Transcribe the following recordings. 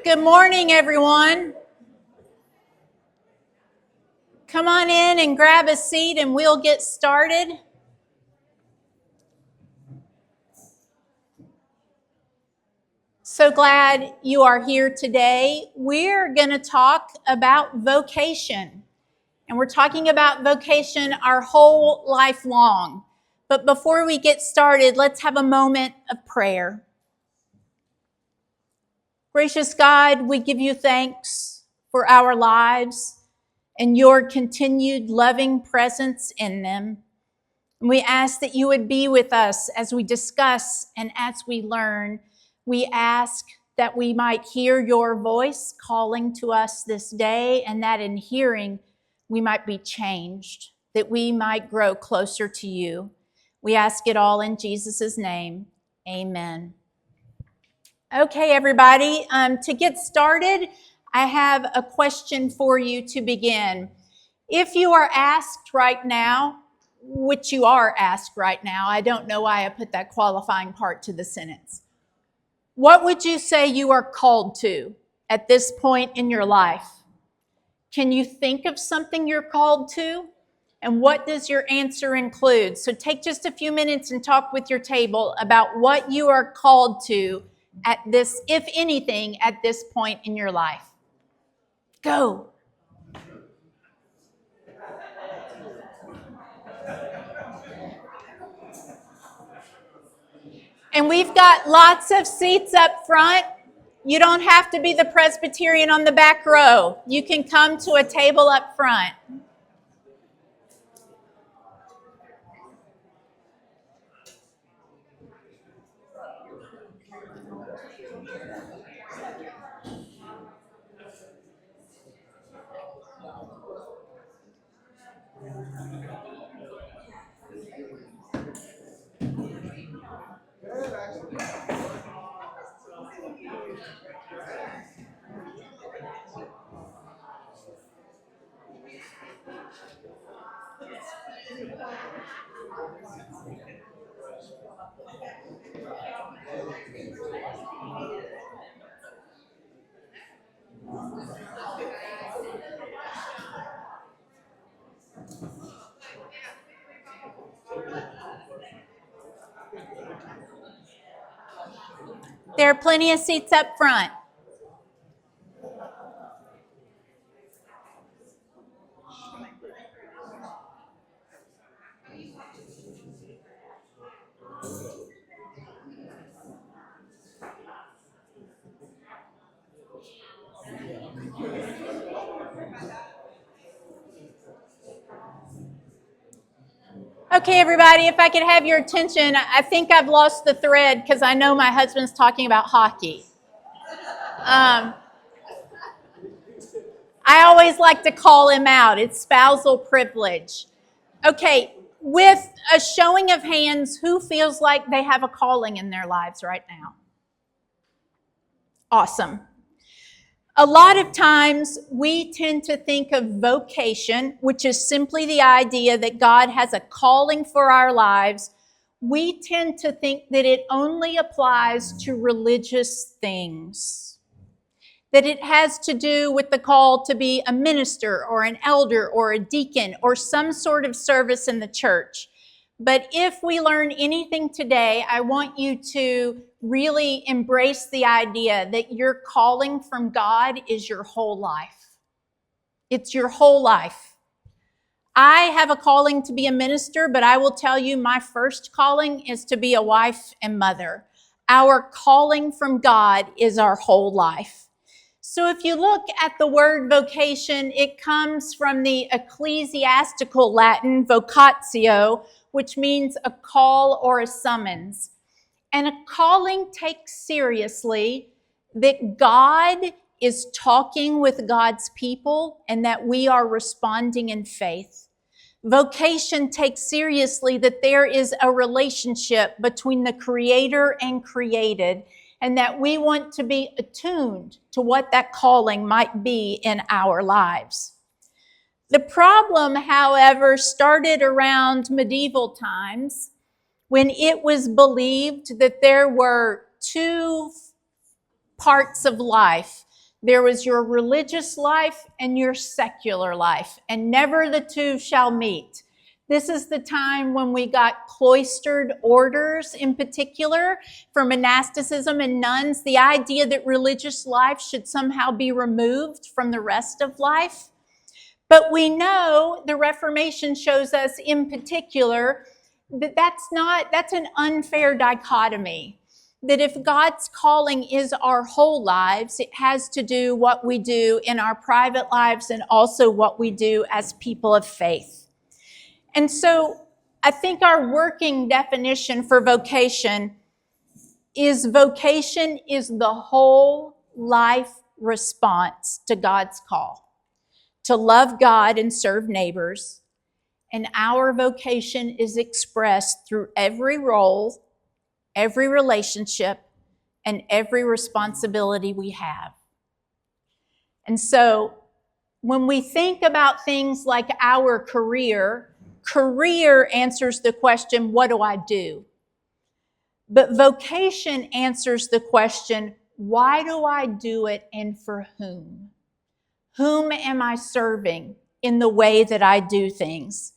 Good morning, everyone. Come on in and grab a seat and we'll get started. So glad you are here today. We're going to talk about vocation. And we're talking about vocation our whole life long. But before we get started, let's have a moment of prayer. Gracious God, we give you thanks for our lives and your continued loving presence in them. And we ask that you would be with us as we discuss and as we learn. We ask that we might hear your voice calling to us this day, and that in hearing we might be changed, that we might grow closer to you. We ask it all in Jesus' name. Amen. Okay, everybody, to get started, I have a question for you to begin. If you are asked right now, which you are asked right now, I don't know why I put that qualifying part to the sentence. What would you say you are called to at this point in your life? Can you think of something you're called to? And what does your answer include? So take just a few minutes and talk with your table about what you are called to at this, if anything, at this point in your life. Go. And we've got lots of seats up front. You don't have to be the Presbyterian on the back row. You can come to a table up front. There are plenty of seats up front. Okay, everybody, if I could have your attention, I think I've lost the thread because I know my husband's talking about hockey. I always like to call him out. It's spousal privilege. Okay, with a showing of hands, who feels like they have a calling in their lives right now? Awesome. A lot of times we tend to think of vocation, which is simply the idea that God has a calling for our lives. We tend to think that it only applies to religious things, that it has to do with the call to be a minister or an elder or a deacon or some sort of service in the church. But if we learn anything today, I want you to really embrace the idea that your calling from God is your whole life. It's your whole life. I have a calling to be a minister, but I will tell you my first calling is to be a wife and mother. Our calling from God is our whole life. So if you look at the word vocation, it comes from the ecclesiastical Latin vocatio, which means a call or a summons. And a calling takes seriously that God is talking with God's people and that we are responding in faith. Vocation takes seriously that there is a relationship between the Creator and created, and that we want to be attuned to what that calling might be in our lives. The problem, however, started around medieval times when it was believed that there were two parts of life. There was your religious life and your secular life, and never the two shall meet. This is the time when we got cloistered orders in particular for monasticism and nuns, the idea that religious life should somehow be removed from the rest of life. But we know the Reformation shows us in particular that that's an unfair dichotomy. That if God's calling is our whole lives, it has to do what we do in our private lives and also what we do as people of faith. And so I think our working definition for vocation is the whole life response to God's call, to love God and serve neighbors. And our vocation is expressed through every role, every relationship, and every responsibility we have. And so when we think about things like our career answers the question, what do I do? But vocation answers the question, why do I do it and for whom? Whom am I serving in the way that I do things?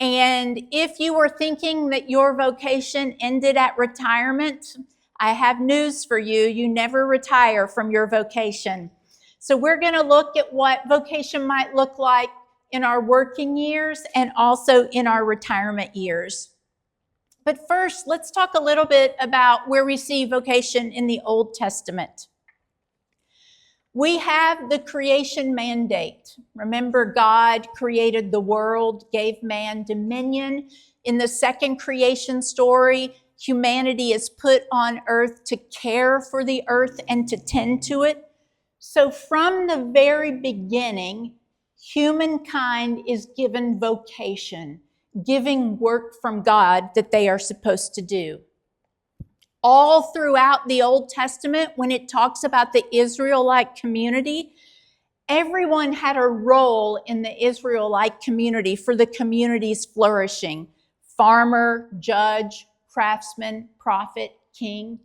And if you were thinking that your vocation ended at retirement, I have news for you. You never retire from your vocation. So we're going to look at what vocation might look like in our working years and also in our retirement years. But first, let's talk a little bit about where we see vocation in the Old Testament. We have the creation mandate. Remember, God created the world, gave man dominion. In the second creation story, humanity is put on earth to care for the earth and to tend to it. So from the very beginning, humankind is given vocation, giving work from God that they are supposed to do. All throughout the Old Testament, when it talks about the Israelite community, everyone had a role in the Israelite community for the community's flourishing. Farmer, judge, craftsman, prophet, king,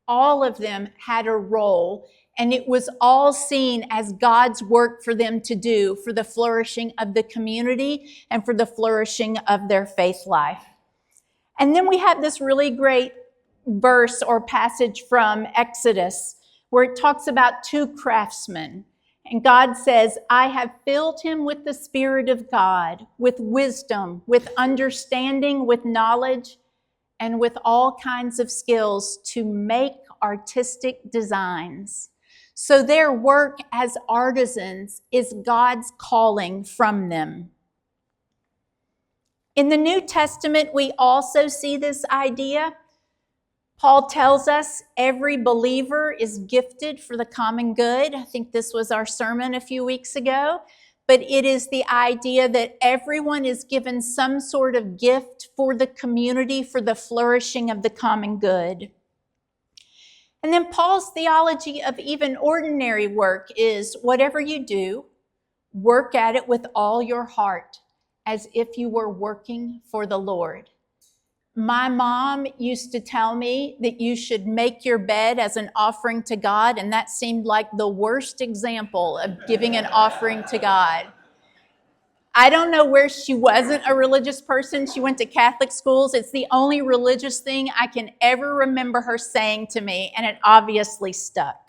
all of them had a role, and it was all seen as God's work for them to do for the flourishing of the community and for the flourishing of their faith life. And then we have this really great verse or passage from Exodus where it talks about two craftsmen. And God says, I have filled him with the Spirit of God, with wisdom, with understanding, with knowledge, and with all kinds of skills to make artistic designs. So their work as artisans is God's calling from them. In the New Testament, we also see this idea. Paul tells us every believer is gifted for the common good. I think this was our sermon a few weeks ago. But it is the idea that everyone is given some sort of gift for the community, for the flourishing of the common good. And then Paul's theology of even ordinary work is whatever you do, work at it with all your heart, as if you were working for the Lord. My mom used to tell me that you should make your bed as an offering to God, and that seemed like the worst example of giving an offering to God. I don't know where she wasn't a religious person. She went to Catholic schools. It's the only religious thing I can ever remember her saying to me, and it obviously stuck.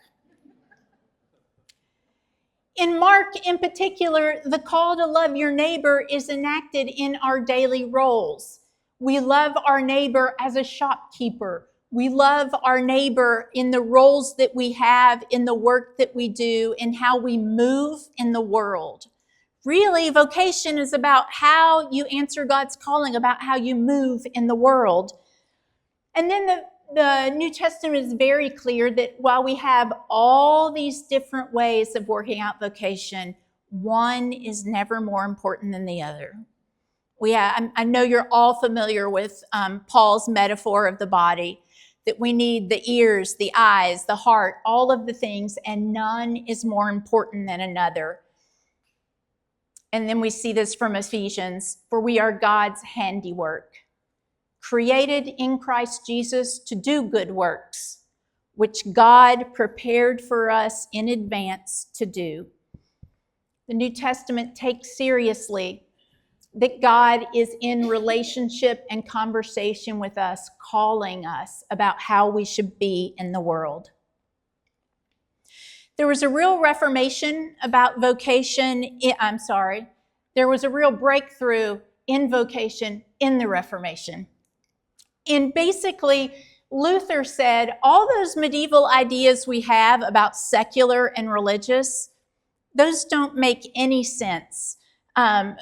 In Mark, in particular, the call to love your neighbor is enacted in our daily roles. We love our neighbor as a shopkeeper. We love our neighbor in the roles that we have, in the work that we do, in how we move in the world. Really, vocation is about how you answer God's calling, about how you move in the world. And then the New Testament is very clear that while we have all these different ways of working out vocation, one is never more important than the other. I know you're all familiar with Paul's metaphor of the body, that we need the ears, the eyes, the heart, all of the things, and none is more important than another. And then we see this from Ephesians, for we are God's handiwork, created in Christ Jesus to do good works, which God prepared for us in advance to do. The New Testament takes seriously that God is in relationship and conversation with us, calling us about how we should be in the world. There was a real reformation about vocation. There was a real breakthrough in vocation in the Reformation. And basically, Luther said all those medieval ideas we have about secular and religious, those don't make any sense.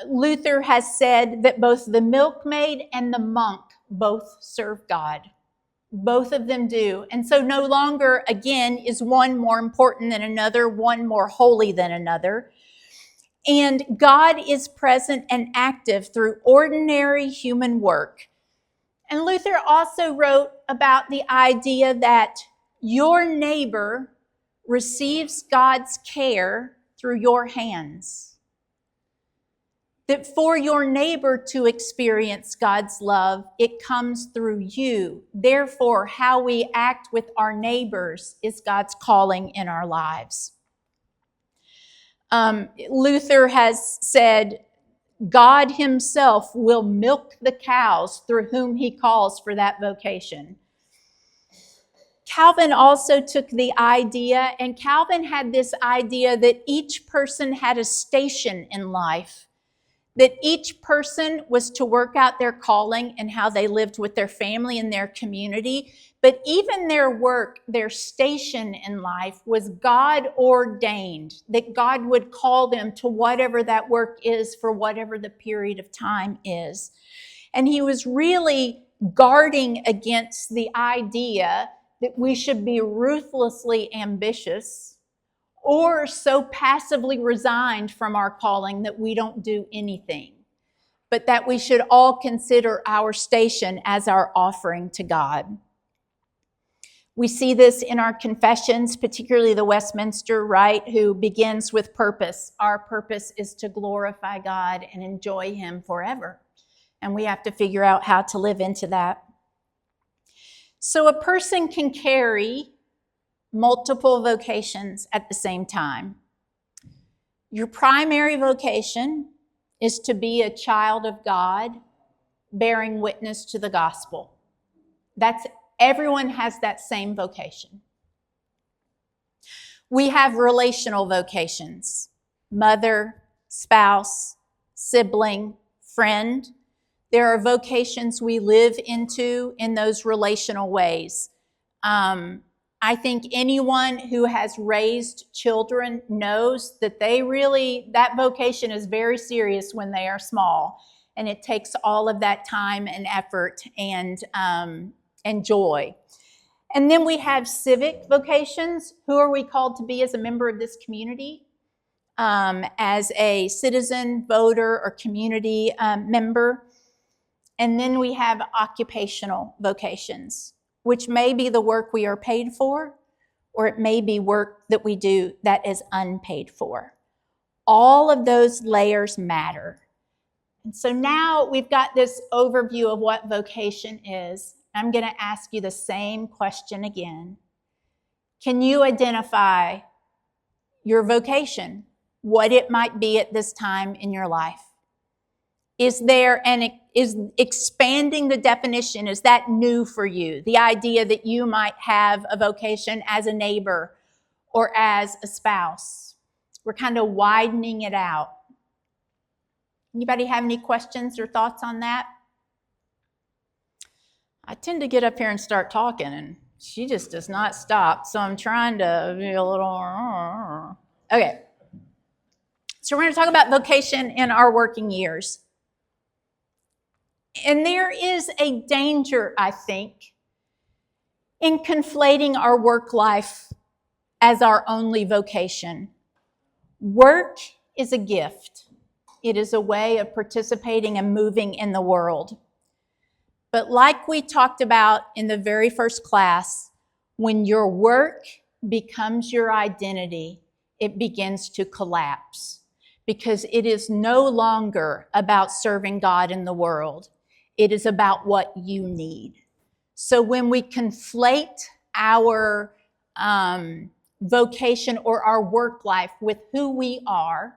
Luther has said that both the milkmaid and the monk both serve God. Both of them do. And so no longer, again, is one more important than another, one more holy than another. And God is present and active through ordinary human work. And Luther also wrote about the idea that your neighbor receives God's care through your hands. That for your neighbor to experience God's love, it comes through you. Therefore, how we act with our neighbors is God's calling in our lives. Luther has said, God himself will milk the cows through whom he calls for that vocation. Calvin also took the idea, and Calvin had this idea that each person had a station in life, that each person was to work out their calling and how they lived with their family and their community. But even their work, their station in life was God ordained, that God would call them to whatever that work is for whatever the period of time is. And he was really guarding against the idea that we should be ruthlessly ambitious or so passively resigned from our calling that we don't do anything, but that we should all consider our station as our offering to God. We see this in our confessions, particularly the Westminster Rite, who begins with purpose. Our purpose is to glorify God and enjoy him forever. And we have to figure out how to live into that. So a person can carry multiple vocations at the same time. Your primary vocation is to be a child of God, bearing witness to the gospel. Everyone has that same vocation. We have relational vocations: mother, spouse, sibling, friend. There are vocations we live into in those relational ways. I think anyone who has raised children knows that that vocation is very serious when they are small. And it takes all of that time and effort and joy. And then we have civic vocations. Who are we called to be as a member of this community? As a citizen, voter, or community member. And then we have occupational vocations, which may be the work we are paid for, or it may be work that we do that is unpaid for. All of those layers matter. And so now we've got this overview of what vocation is. I'm going to ask you the same question again. Can you identify your vocation, what it might be at this time in your life? Is expanding the definition, is that new for you? The idea that you might have a vocation as a neighbor or as a spouse. We're kind of widening it out. Anybody have any questions or thoughts on that? I tend to get up here and start talking, and she just does not stop. So I'm trying to be a little... Okay. So we're going to talk about vocation in our working years. And there is a danger, I think, in conflating our work life as our only vocation. Work is a gift. It is a way of participating and moving in the world. But like we talked about in the very first class, when your work becomes your identity, it begins to collapse because it is no longer about serving God in the world. It is about what you need. So when we conflate our vocation or our work life with who we are,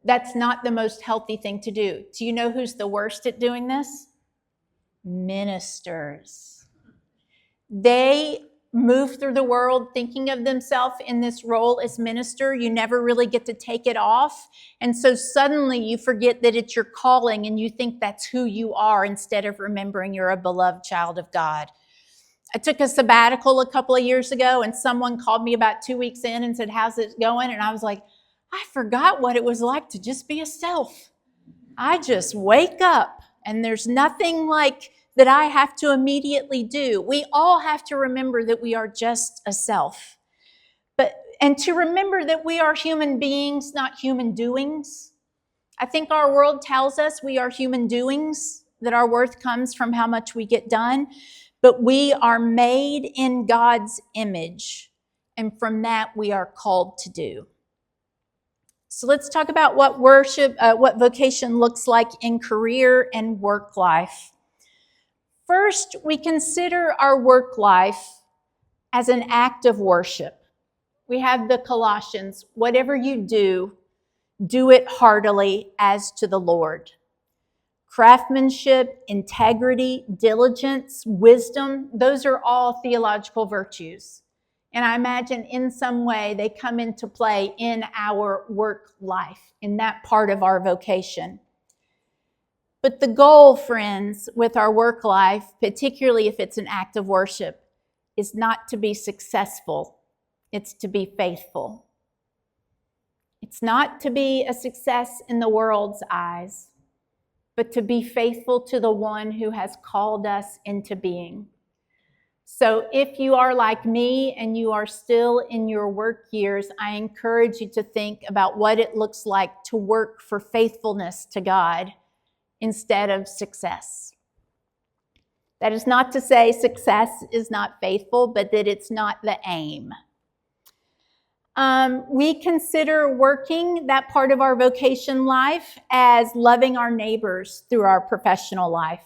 that's not the most healthy thing to do. Do you know who's the worst at doing this? Ministers. They move through the world thinking of themselves in this role as minister. You never really get to take it off. And so suddenly you forget that it's your calling and you think that's who you are instead of remembering you're a beloved child of God. I took a sabbatical a couple of years ago and someone called me about 2 weeks in and said, "How's it going?" And I was like, I forgot what it was like to just be a self. I just wake up and there's nothing like that I have to immediately do. We all have to remember that we are just a self. And to remember that we are human beings, not human doings. I think our world tells us we are human doings, that our worth comes from how much we get done, but we are made in God's image, and from that we are called to do. So let's talk about what what vocation looks like in career and work life. First, we consider our work life as an act of worship. We have the Colossians, whatever you do, do it heartily as to the Lord. Craftsmanship, integrity, diligence, wisdom, those are all theological virtues. And I imagine in some way they come into play in our work life, in that part of our vocation. But the goal, friends, with our work life, particularly if it's an act of worship, is not to be successful. It's to be faithful. It's not to be a success in the world's eyes, but to be faithful to the one who has called us into being. So if you are like me and you are still in your work years, I encourage you to think about what it looks like to work for faithfulness to God instead of success. That is not to say success is not faithful, but that it's not the aim. We consider working, that part of our vocation life, as loving our neighbors through our professional life.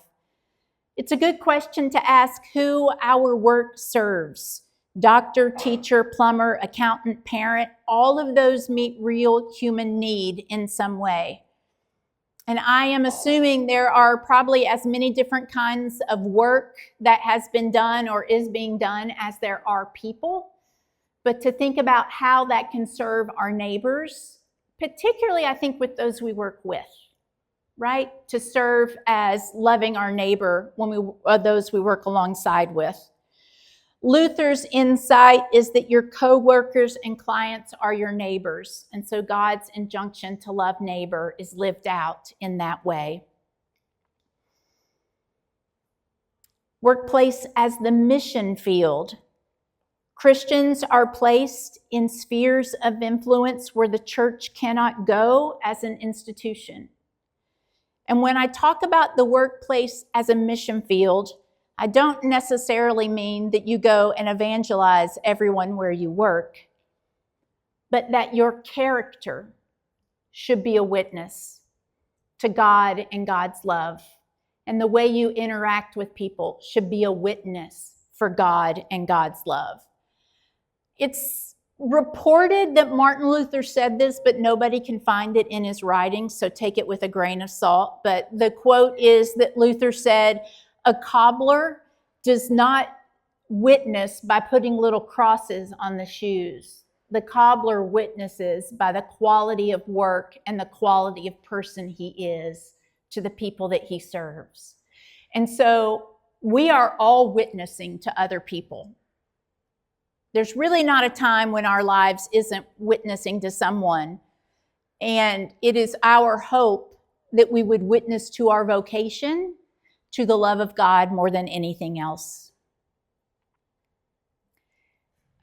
It's a good question to ask who our work serves. Doctor, teacher, plumber, accountant, parent, all of those meet real human need in some way. And I am assuming there are probably as many different kinds of work that has been done or is being done as there are people. But to think about how that can serve our neighbors, particularly I think with those we work with, right? To serve as loving our neighbor when those we work alongside with. Luther's insight is that your co-workers and clients are your neighbors. And so God's injunction to love neighbor is lived out in that way. Workplace as the mission field. Christians are placed in spheres of influence where the church cannot go as an institution. And when I talk about the workplace as a mission field, I don't necessarily mean that you go and evangelize everyone where you work, but that your character should be a witness to God and God's love. And the way you interact with people should be a witness for God and God's love. It's reported that Martin Luther said this, but nobody can find it in his writings, so take it with a grain of salt. But the quote is that Luther said, "A cobbler does not witness by putting little crosses on the shoes. The cobbler witnesses by the quality of work and the quality of person he is to the people that he serves." And so we are all witnessing to other people. There's really not a time when our lives isn't witnessing to someone. And it is our hope that we would witness to our vocation, to the love of God more than anything else.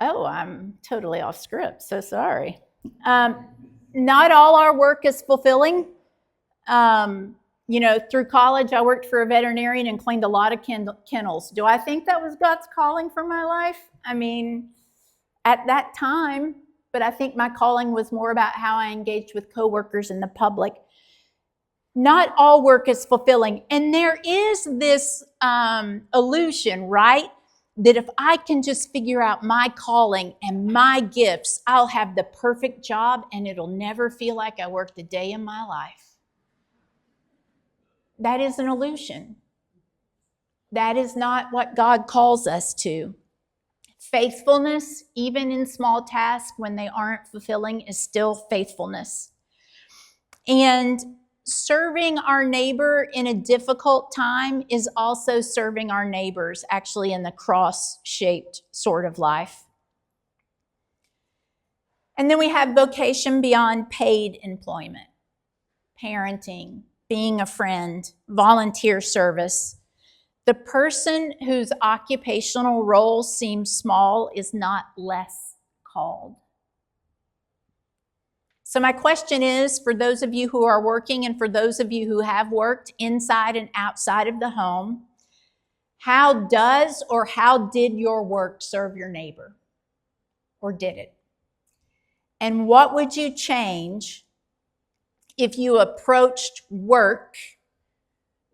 Oh, I'm totally off script, so sorry. Not all our work is fulfilling. Through college, I worked for a veterinarian and cleaned a lot of kennels. Do I think that was God's calling for my life? I mean, at that time, but I think my calling was more about how I engaged with coworkers and the public. Not all work is fulfilling. And there is this illusion, right? that if I can just figure out my calling and my gifts, I'll have the perfect job and it'll never feel like I worked a day in my life. That is an illusion. That is not what God calls us to. Faithfulness, even in small tasks when they aren't fulfilling, is still faithfulness. And serving our neighbor in a difficult time is also serving our neighbors, actually in the cross-shaped sort of life. And then we have vocation beyond paid employment, parenting, being a friend, volunteer service. The person whose occupational role seems small is not less called. So my question is, for those of you who are working and for those of you who have worked inside and outside of the home, how does or how did your work serve your neighbor? Or did it? And what would you change if you approached work,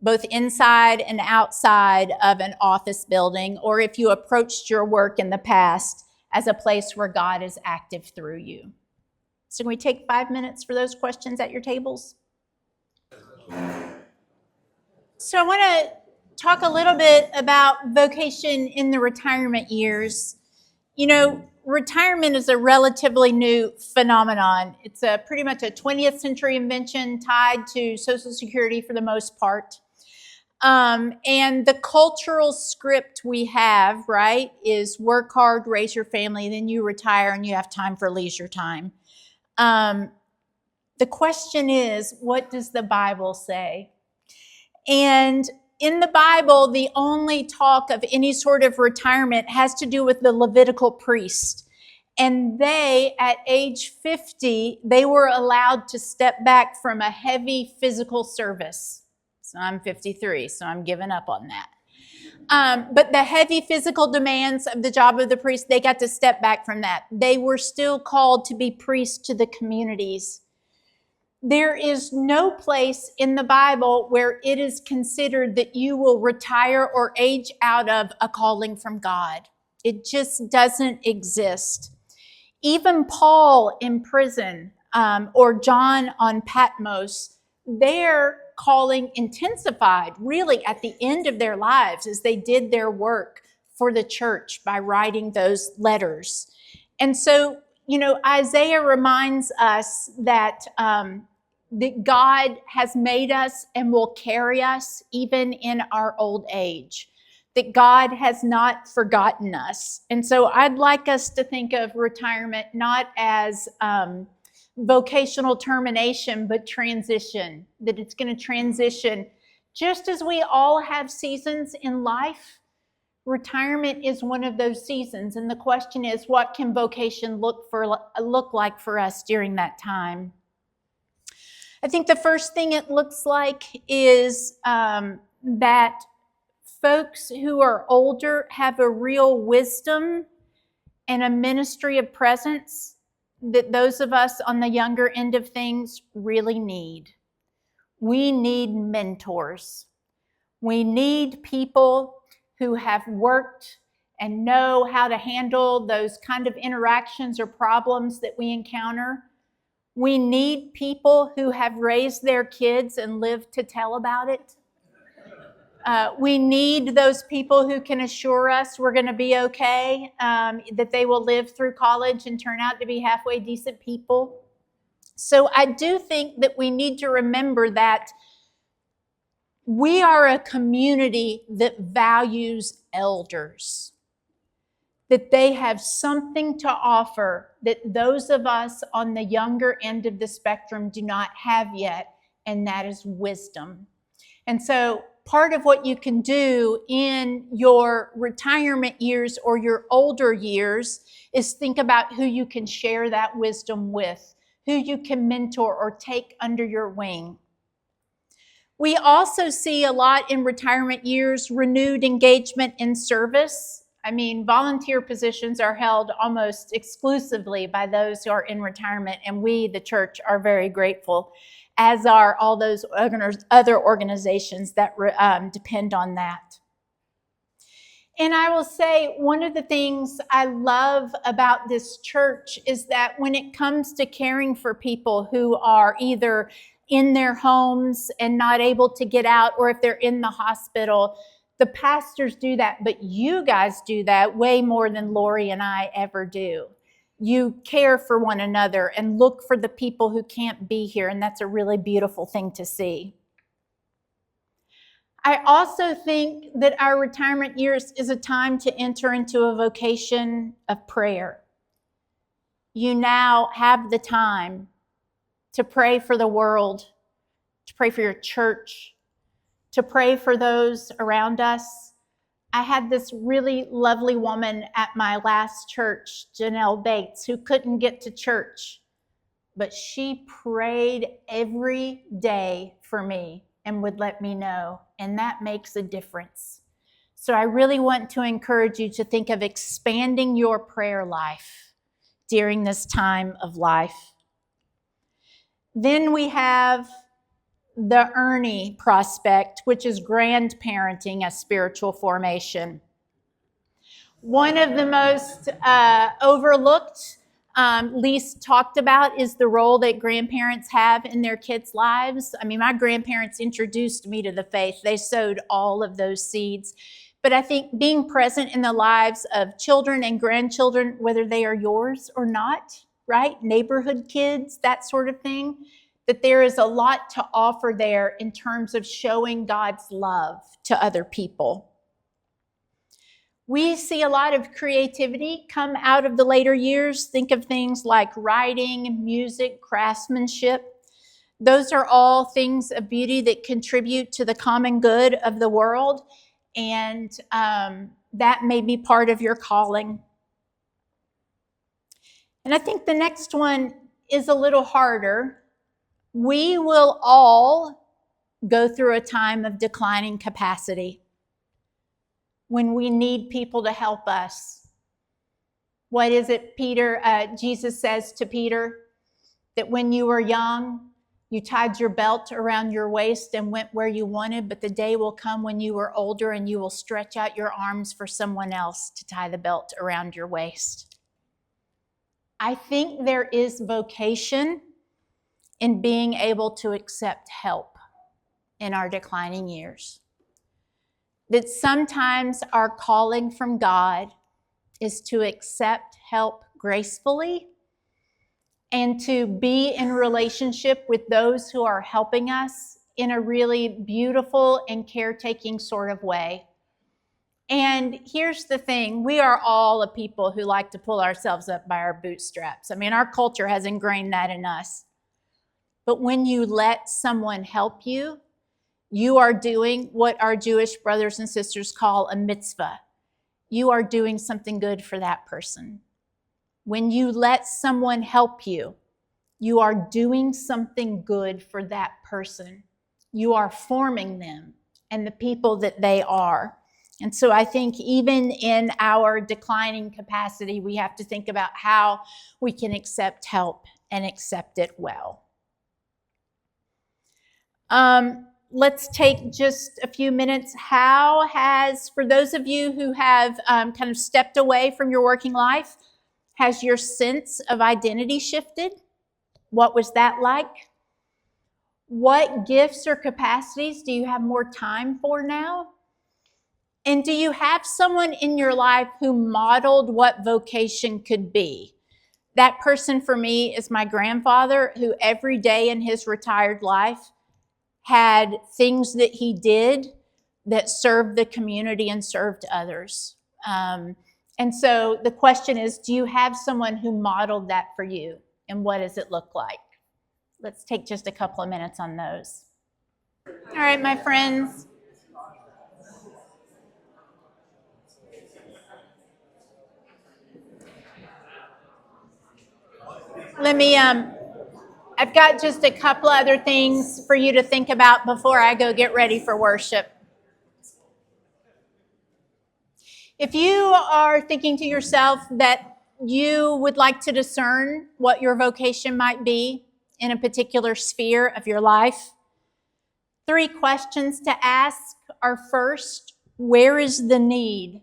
both inside and outside of an office building, or if you approached your work in the past as a place where God is active through you? So can we take 5 minutes for those questions at your tables? So I want to talk a little bit about vocation in the retirement years. You know, retirement is a relatively new phenomenon. It's pretty much a 20th century invention tied to Social Security for the most part. And the cultural script we have, right, is work hard, raise your family, then you retire and you have time for leisure time. The question is, what does the Bible say? And in the Bible, the only talk of any sort of retirement has to do with the Levitical priest. And they, at age 50, they were allowed to step back from a heavy physical service. So I'm 53, so I'm giving up on that. But the heavy physical demands of the job of the priest, they got to step back from that. They were still called to be priests to the communities. There is no place in the Bible where it is considered that you will retire or age out of a calling from God. It just doesn't exist. Even Paul in prison, or John on Patmos, their calling intensified really at the end of their lives as they did their work for the church by writing those letters. And so, you know, Isaiah reminds us that God has made us and will carry us even in our old age, that God has not forgotten us. And so I'd like us to think of retirement not as vocational termination, but transition, that it's going to transition. Just as we all have seasons in life, retirement is one of those seasons. And the question is, what can vocation look like for us during that time? I think the first thing it looks like is that folks who are older have a real wisdom and a ministry of presence that those of us on the younger end of things really need. We need mentors. We need people who have worked and know how to handle those kind of interactions or problems that we encounter. We need people who have raised their kids and lived to tell about it. We need those people who can assure us we're going to be okay, that they will live through college and turn out to be halfway decent people. So I do think that we need to remember that we are a community that values elders, that they have something to offer that those of us on the younger end of the spectrum do not have yet, and that is wisdom. And so part of what you can do in your retirement years or your older years is think about who you can share that wisdom with, who you can mentor or take under your wing. We also see a lot in retirement years renewed engagement in service. I mean, volunteer positions are held almost exclusively by those who are in retirement, and we, the church, are very grateful, as are all those other organizations that depend on that. And I will say one of the things I love about this church is that when it comes to caring for people who are either in their homes and not able to get out, or if they're in the hospital, the pastors do that, but you guys do that way more than Lori and I ever do. You care for one another and look for the people who can't be here, and that's a really beautiful thing to see. I also think that our retirement years is a time to enter into a vocation of prayer. You now have the time to pray for the world, to pray for your church, to pray for those around us. I had this really lovely woman at my last church, Janelle Bates, who couldn't get to church, but she prayed every day for me and would let me know, and that makes a difference. So I really want to encourage you to think of expanding your prayer life during this time of life. Then we have the Ernie prospect, which is grandparenting as spiritual formation. One of the most overlooked, least talked about is the role that grandparents have in their kids' lives. I mean, my grandparents introduced me to the faith. They sowed all of those seeds. But I think being present in the lives of children and grandchildren, whether they are yours or not, right? Neighborhood kids, that sort of thing, that there is a lot to offer there in terms of showing God's love to other people. We see a lot of creativity come out of the later years. Think of things like writing, music, craftsmanship. Those are all things of beauty that contribute to the common good of the world, and that may be part of your calling. And I think the next one is a little harder. We will all go through a time of declining capacity when we need people to help us. What is it Jesus says to Peter? That when you were young, you tied your belt around your waist and went where you wanted, but the day will come when you are older and you will stretch out your arms for someone else to tie the belt around your waist. I think there is vocation in being able to accept help in our declining years. That sometimes our calling from God is to accept help gracefully and to be in relationship with those who are helping us in a really beautiful and caretaking sort of way. And here's the thing, we are all a people who like to pull ourselves up by our bootstraps. I mean, our culture has ingrained that in us. But when you let someone help you, you are doing what our Jewish brothers and sisters call a mitzvah. You are doing something good for that person. When you let someone help you, you are doing something good for that person. You are forming them and the people that they are. And so I think even in our declining capacity, we have to think about how we can accept help and accept it well. Let's take just a few minutes. For those of you who have kind of stepped away from your working life, has your sense of identity shifted? What was that like? What gifts or capacities do you have more time for now? And do you have someone in your life who modeled what vocation could be? That person for me is my grandfather, who every day in his retired life had things that he did that served the community and served others. And so the question is, do you have someone who modeled that for you? And what does it look like? Let's take just a couple of minutes on those. All right, my friends. I've got just a couple other things for you to think about before I go get ready for worship. If you are thinking to yourself that you would like to discern what your vocation might be in a particular sphere of your life, 3 questions to ask are: first, where is the need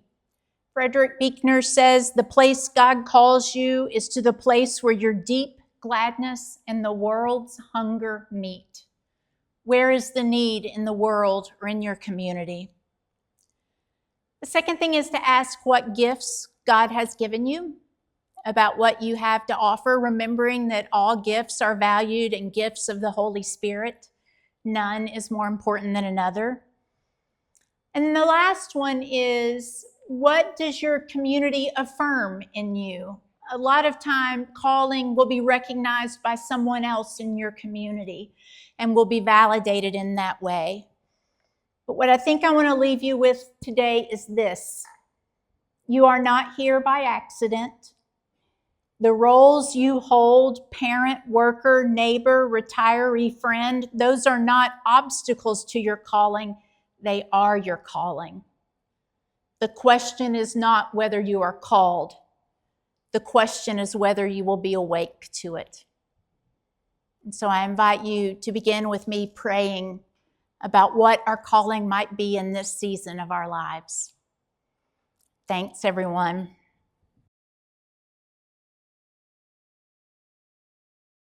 Frederick Buechner says, the place God calls you is to the place where your deep gladness and the world's hunger meet. Where is the need in the world or in your community? The second thing is to ask what gifts God has given you, about what you have to offer, remembering that all gifts are valued and gifts of the Holy Spirit. None is more important than another. And the last one is, what does your community affirm in you? A lot of time, calling will be recognized by someone else in your community and will be validated in that way. But what I think I want to leave you with today is this. You are not here by accident. The roles you hold, parent, worker, neighbor, retiree, friend, those are not obstacles to your calling. They are your calling. The question is not whether you are called. The question is whether you will be awake to it. And so I invite you to begin with me praying about what our calling might be in this season of our lives. Thanks, everyone.